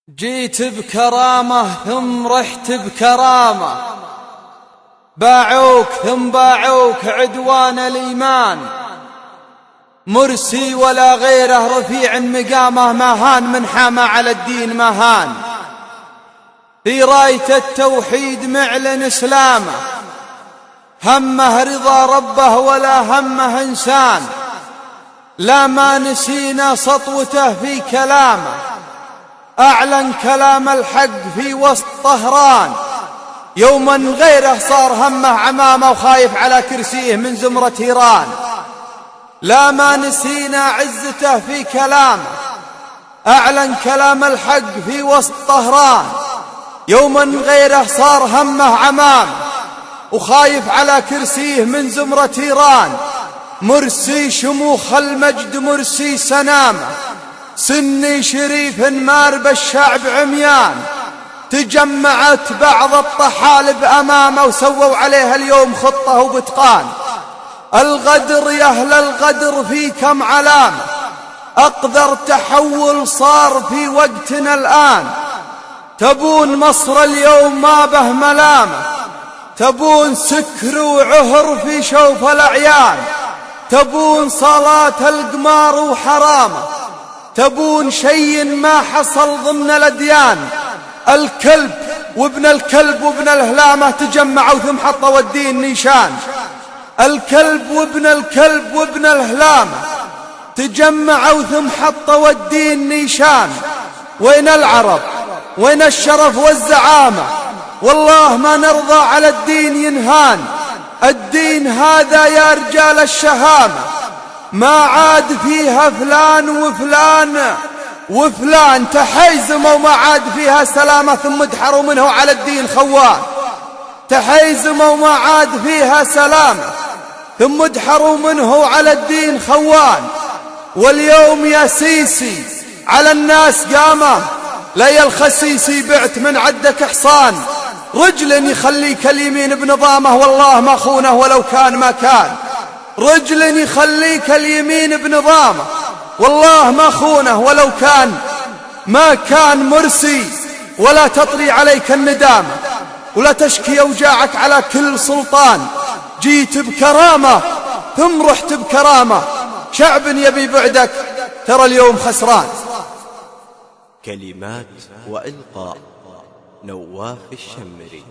جيت بكرامة ثم رحت بكرامة، باعوك ثم باعوك عدوان الإيمان. مرسي ولا غيره رفيع مقامه، ما هان من حامى على الدين ما هان. في راية التوحيد معلن إسلامه، همه رضا ربه ولا همه إنسان. لا ما نسينا سطوته في كلامه، أعلن كلام الحق في وسط طهران. يوما غيره صار همه عمامه وخايف على كرسيه من زمرة إيران. لا ما نسينا عزته في كلامه، أعلن كلام الحق في وسط طهران. يوما غيره صار همه عمامه وخايف على كرسيه من زمرة إيران. مرسي شموخ المجد مرسي سنامه، سني شريف مارب الشعب عميان. تجمعت بعض الطحالب أمامه وسووا عليها اليوم خطة وبتقان. الغدر يا أهل الغدر فيكم علامة، أقدر تحول صار في وقتنا الآن. تبون مصر اليوم ما به ملامة، تبون سكر وعهر في شوف الأعيان. تبون صلاة القمار وحرامة، تبون شيء ما حصل ضمن الأديان. الكلب وابن الكلب وابن الهلامة تجمعوا ثم حطوا الدين نيشان. الكلب وابن الكلب وابن الهلامة تجمعوا ثم حطوا الدين نيشان. وين العرب؟ وين الشرف والزعامة؟ والله ما نرضى على الدين ينهان. الدين هذا يا رجال الشهامة ما عاد فيها فلان وفلان وفلان. تحيزموا ما عاد فيها سلامة ثم ادحروا منه على الدين خوان. تحيزموا ما عاد فيها سلامة ثم ادحروا منه على الدين خوان. واليوم يا سيسي على الناس قامه، لي الخسيسي بعت من عدك حصان. رجل يخليك اليمين بنظامه والله ما خونه ولو كان ما كان. رجل يخليك اليمين بنظامه والله ما خونه ولو كان ما كان. مرسي ولا تطري عليك الندامة ولا تشكي أوجاعك على كل سلطان. جيت بكرامة ثم رحت بكرامة، شعب يبي بعدك ترى اليوم خسران. كلمات وإلقاء نواف الشمري.